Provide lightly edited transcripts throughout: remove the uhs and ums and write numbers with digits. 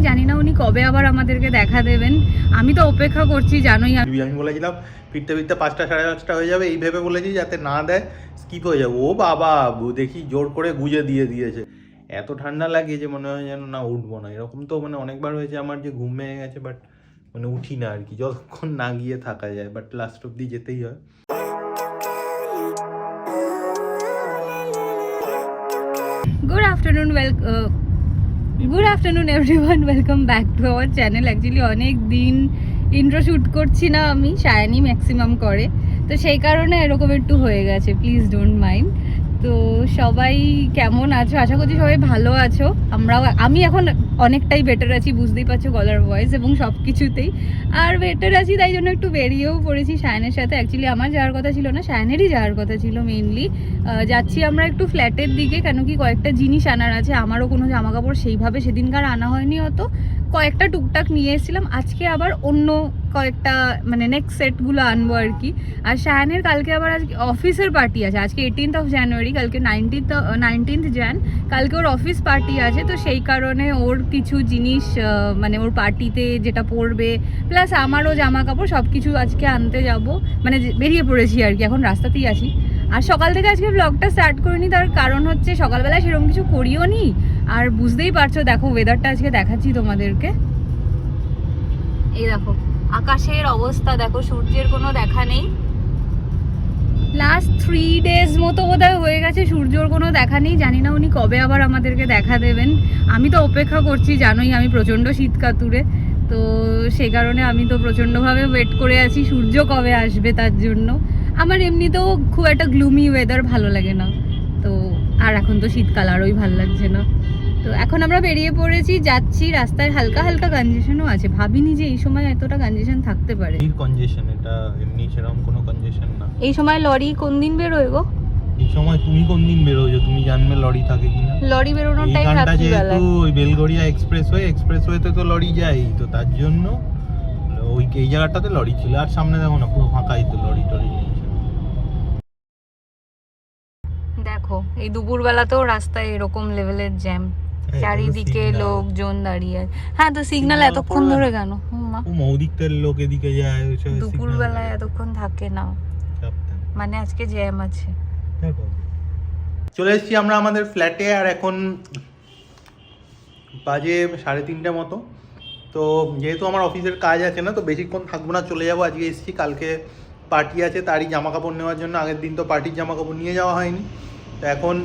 জানি না উনি কবে আবার আমাদেরকে দেখা দেবেন। আমি তো অপেক্ষা করছি, জানোই। আমি বলেছিলাম ফিরতে ফিরতে 5টা সাড়ে 5টা হয়ে যাবে, এই ভেবে বলেছি যাতে না দেয় স্কিপ হয়ে যাবে। ও বাবা, দেখি জোর করে গুজে দিয়েছে। এত ঠান্ডা লাগে যে মনে হয় যেন না উঠবো না। এরকম তো মানে অনেকবার হয়েছে আমার যে ঘুম ভেঙে গেছে, বাট মানে উঠি না আর কি, যতক্ষণ না গিয়ে থাকা যায়, বাট লাস্ট অব্দি যেতেই হয়। Good afternoon, good afternoon everyone, welcome back to our channel. Actually অনেক দিন ইন্ট্রো শ্যুট করছি না আমি, সায়ানি ম্যাক্সিমাম করে, তো সেই কারণে এরকম একটু হয়ে গেছে, প্লিজ ডোন্ট মাইন্ড। তো সবাই কেমন আছো? আশা করছি সবাই ভালো আছো। আমি এখন অনেকটাই বেটার আছি, বুঝতেই পারছো গলার ভয়েস এবং সব কিছুতেই। আর বেটার আছি, তাই জন্য একটু বেরিয়েও পড়েছি সায়ানের সাথে। অ্যাকচুয়ালি আমার যাওয়ার কথা ছিল না, সায়ানেরই যাওয়ার কথা ছিল মেইনলি। যাচ্ছি আমরা একটু ফ্ল্যাটের দিকে, কেন কি কয়েকটা জিনিস আনার আছে। আমারও কোনো জামা কাপড় সেইভাবে সেদিনকার আনা হয়নি, অত কয়েকটা টুকটাক নিয়ে এসেছিলাম। আজকে আবার অন্য কয়েকটা মানে নেক্সট সেটগুলো আনবো আর কি। আর শাহানের কালকে আবার আজকে অফিসের পার্টি আছে, আজকে 18th জানুয়ারি, কালকে 19th jan, কালকে ওর অফিস পার্টি আছে। তো সেই কারণে ওর কিছু জিনিস মানে ওর পার্টিতে যেটা পরবে, প্লাস আমারও জামা কাপড় সব কিছু আজকে আনতে যাব, মানে বেরিয়ে পড়েছি আর কি, এখন রাস্তাতেই আছি। আর সকাল থেকে আজকে ব্লগটা স্টার্ট করিনি, তার কারণ হচ্ছে সকালবেলায় সেরকম কিছু করিও নি। আর বুঝতেই পারছো, দেখো ওয়েদারটা আজকে দেখাচ্ছি তোমাদেরকে। এই দেখো আকাশের অবস্থা, দেখো সূর্যের কোনো দেখা নেই। লাস্ট 3 days মতো বোধহয় হয়ে গেছে সূর্যর কোনো দেখা নেই। জানি না উনি কবে আবার আমাদেরকে দেখা দেবেন। আমি তো অপেক্ষা করছি, জানোই আমি প্রচণ্ড শীত কাতুরে, তো সেই কারণে আমি তো প্রচণ্ডভাবে ওয়েট করে আছি সূর্য কবে আসবে তার জন্য। আমার এমনিতেও খুব একটা গ্লুমি ওয়েদার ভালো লাগে না, তো আর এখন তো শীতকাল আরোই ভালো লাগছে না। তো এখন আমরা বেরিয়ে পড়েছি, যাচ্ছি। রাস্তায় হালকা হালকা কনজেশনও আছে, ভাবিনি যে এই সময় এতটা কনজেশন থাকতে পারে। এই কনজেশন, এটা এমনি সেরকম কোনো কনজেশন না। এই সময় লরি কোন দিন বেরোয় গো? এই সময় তুমি কোন দিন বেরোয়, তুমি জানবে লরি থাকে কিনা। লরি বেরোনোর টাইম রাত্রিবেলা, যেহেতু ওই বেলগড়িয়া এক্সপ্রেসওয়েতে তো লরি যায়, তো তার জন্য ওই এই জায়গাটাতে লরি ছিল। আর সামনে দেখো না পুরো ফাঁকাই, তো লরি টরি নেই। দেখো এই দুপুরবেলাতেও রাস্তায় এরকম লেভেলের জ্যাম, চারিদিকে লোকজন দাঁড়িয়ে। হ্যাঁ, তো সিগন্যাল এতক্ষণ ধরে কেন? মৌদিকটার লোক এদিকে যায়, দুপুরবেলায় এতক্ষণ থাকে না, মানে আজকে জ্যাম আছে। চলে এসেছি আমরা আমাদের ফ্ল্যাটে, আর এখন বাজে 3:30 মতো। তো যেহেতু আমার অফিসের কাজ আছে না, তো বেশিক্ষণ থাকবো না, চলে যাবো। আজকে এসেছি, কালকে পার্টি আছে, তারই জামা কাপড় নেওয়ার জন্য। আগের দিন তো পার্টির জামা কাপড় নিয়ে যাওয়া হয়নি, তো এখন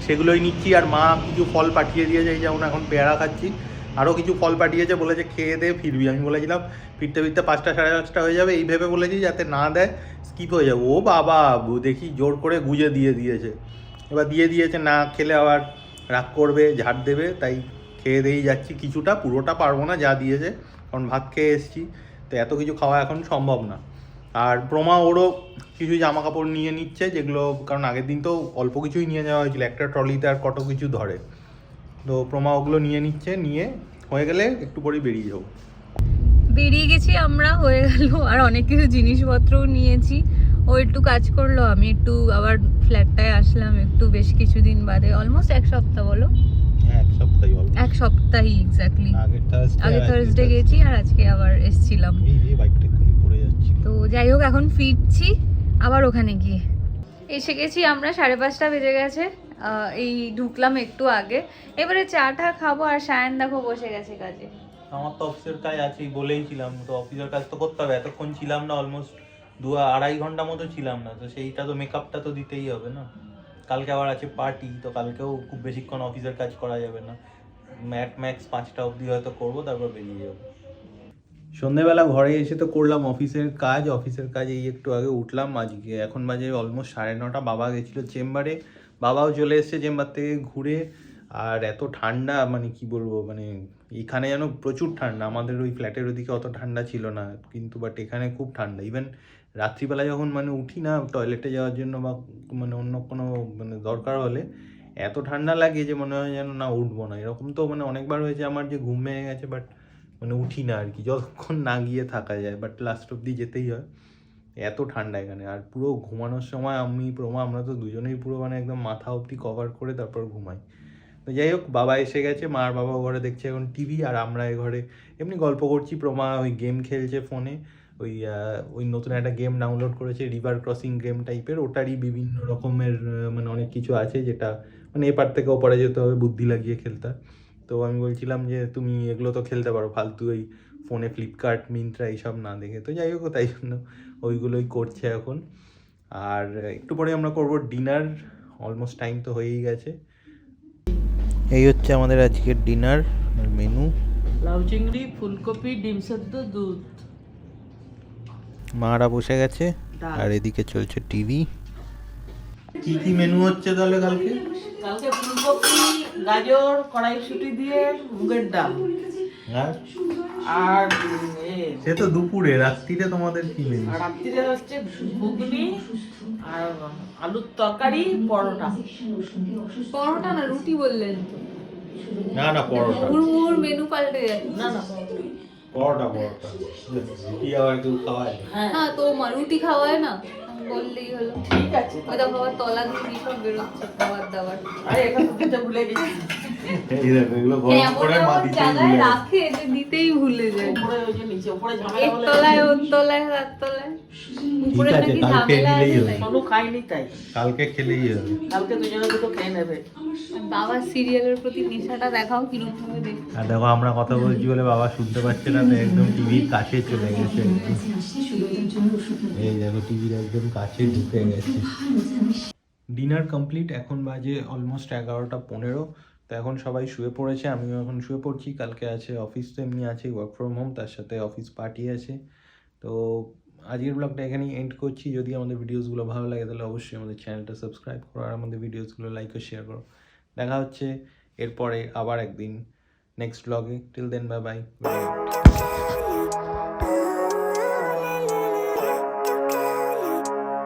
সেগুলোই নিচ্ছি। আর মা কিছু ফল পাঠিয়ে দিয়েছে, এই যেমন এখন পেয়ারা খাচ্ছি, আরও কিছু ফল পাঠিয়েছে, বলেছে খেয়ে দে ফিরবি। আমি বলেছিলাম ফিরতে ফিরতে 5টা সাড়ে 5টা হয়ে যাবে, এই ভেবে বলেছি যাতে না দেয় স্কিপ হয়ে যাবে। ও বাবা, দেখি জোর করে গুজে দিয়েছে। এবার দিয়েছে, না খেলে আবার রাগ করবে, ঝাড় দেবে, তাই খেয়ে দিয়েই যাচ্ছি। কিছুটা, পুরোটা পারবো না যা দিয়েছে, কারণ ভাত খেয়ে এসেছি, তো এত কিছু খাওয়া এখন সম্ভব না। আর প্রমা ওরও কিছু জামা কাপড় নিয়ে নিচ্ছে, যেগুলো কারণ আগের দিন তো অল্প কিছুই নিয়ে যাওয়া হয়েছিল, একটা ট্রলিতে আর কত কিছু ধরে, তো প্রমা ওগুলো নিয়ে নিচ্ছে। নিয়ে হয়ে গেলে একটু পরেই বেরিয়ে যাবো। বেরিয়ে গেছি আমরা, হয়ে গেল। আর অনেক কিছু জিনিসপত্রও নিয়েছি। ও একটু কাজ করলো, আমি একটু আবার ফ্ল্যাটটায় আসলাম একটু বেশ কিছুদিন বাদে, অলমোস্ট 1 সপ্তাহ বলো। এক সপ্তাহই এক্স্যাক্টলি। আগে থার্সডে গেছি, আর আজকে আবার এসছিলাম। তো যাই হোক, এখন ফিরছি আবার ওখানে গিয়ে। এসে গেছি আমরা, 5:30 বেজে গেছে। এই ঢুকলাম একটু আগে, এবারে চাটা খাবো। আর সায়ন দেখো বসে গেছে কাজে। আমার তো অফিসের কাজ আছেই, বলেইছিলাম, তো অফিসের কাজ তো করতে হবে। এতক্ষণ ছিলাম না, অলমোস্ট 2-2.5 ঘন্টা মতো ছিলাম না, তো সেইটা তো মেকআপটা তো দিতেই হবে না। কালকে আবার আছে পার্টি, তো কালকেও খুব বেশিক্ষণ অফিসের কাজ করা যাবে না। ম্যাক্স 5টা অবধি হয়তো করবো, তারপর বেরিয়ে যাবো। সন্ধেবেলা ঘরে এসে তো করলাম অফিসের কাজ এই একটু আগে উঠলাম। আজকে এখন বাজে অলমোস্ট 9:30। বাবা গেছিলো চেম্বারে, বাবাও চলে এসছে চেম্বার থেকে ঘুরে। আর এত ঠান্ডা, মানে কি বলবো, মানে এখানে যেন প্রচুর ঠান্ডা। আমাদের ওই ফ্ল্যাটের ওদিকে অত ঠান্ডা ছিল না, কিন্তু বাট এখানে খুব ঠান্ডা। ইভেন রাত্রিবেলা যখন মানে উঠি না টয়লেটে যাওয়ার জন্য, বা মানে অন্য কোনো মানে দরকার হলে, এত ঠান্ডা লাগে যে মনে হয় যেন না উঠবো না। এরকম তো মানে অনেকবার হয়েছে আমার যে ঘুম ভেঙে গেছে, বাট মানে উঠি না আর কি, যতক্ষণ না গিয়ে থাকা যায়, বাট লাস্ট অব্দি যেতেই হয়। এত ঠান্ডা এখানে। আর পুরো ঘুমানোর সময় আমি প্রমা আমরা তো দুজনেই পুরো মানে একদম মাথা অবধি কভার করে তারপর ঘুমাই। তো যাই হোক, বাবা এসে গেছে, মার বাবা ঘরে দেখছে এখন টিভি, আর আমরা এ ঘরে এমনি গল্প করছি। প্রমা ওই গেম খেলছে ফোনে, ওই নতুন একটা গেম ডাউনলোড করেছে, রিভার ক্রসিং গেম টাইপের, ওটারই বিভিন্ন রকমের মানে অনেক কিছু আছে যেটা মানে এপার থেকে ওপারে যেতে হবে, বুদ্ধি লাগিয়ে খেলতে হয়। তো আমি বলছিলাম যে তুমি এগুলো তো খেলতে পারো, ফালতু ওই ফোনে ফ্লিপকার্ট মিন্ত্রা এইসব না দেখে। তো যাই হোক, তাই জন্য ওইগুলোই করছে এখন। আর একটু পরে আমরা করব ডিনার, অলমোস্ট টাইম তো হয়েই গেছে। এই হচ্ছে আমাদের আজকের ডিনার মেনু। লাউ চিংড়ি, ফুলকপি, ডিম সেদ্ধ, দুধ। মারা বসে গেছে ডাল। আর এদিকে চলছে টিভি। কি কি মেনু হচ্ছে তাহলে কালকে? কালকে ফুলকপি, গাজর, কড়াইশুঁটি দিয়ে মুগের ডাল। হ্যাঁ, আর সে তো দুপুরে, রাত্রিরে তোমাদের কি মেনু? রাত্রিরে হচ্ছে ঘুগনি আর আলুর তরকারি, পরোটা। পরোটা না, রুটি বললেন তো। না না, পরোটা। মুহুর মেনু পাল্টে যাচ্ছে। না না, পরোটা রুটি আবার কেউ খাওয়ায়? হ্যাঁ হ্যাঁ তো মা রুটি খাওয়ায় না, বললেই হলো। ঠিক আছে। ওই দেখো আবার তলা দিয়ে কি সব বেরোচ্ছে খাবার দাবার। আরে এখন তো দিতে ভুলে গেছি। এই দেখো, এগুলো গরম করে মা এমন দিতেই জায়গায় ভুলে গেছে। রাখে যে দিতেই ভুলে যায়। উপরে ওই যে নিচে, উপরে ঝামেলা এক হলে তলায়, ওর তলায়, রাত তলায়। উপরে আছে, নাকি কালকে ঝামেলা নিলেই আছে হবে। তাই। কোনো খাইনি তাই। কালকে খেলেই হবে। কালকে দুজনে দুটো খেয়ে নেবে। বাবার সিরিয়ালের প্রতি নেশাটা দেখাও কিরকম ভাবে দেখ। আর দেখো, আমরা কথা বলছি বলে বাবা শুনতে পাচ্ছে না, তো একদম টিভির কাছে চলে গেছে। এই দেখো, টিভির একদম কাছে ঢুকে গেছে। ডিনার কমপ্লিট, এখন বাজে অলমোস্ট 11:15। তো এখন সবাই শুয়ে পড়েছে, আমিও এখন শুয়ে পড়ছি। কালকে আছে অফিস, তো এমনি আছে ওয়ার্ক ফ্রম হোম, তার সাথে অফিস পার্টি আছে। তো আজকের ব্লগটা এখানেই এন্ড করছি। যদি আমাদের ভিডিওসগুলো ভালো লাগে তাহলে অবশ্যই আমাদের চ্যানেলটা সাবস্ক্রাইব করো, আর আমাদের ভিডিওসগুলো লাইক ও শেয়ার করো। দেখা হচ্ছে এরপরে আবার একদিন নেক্সট ব্লগে। Till then, bye by.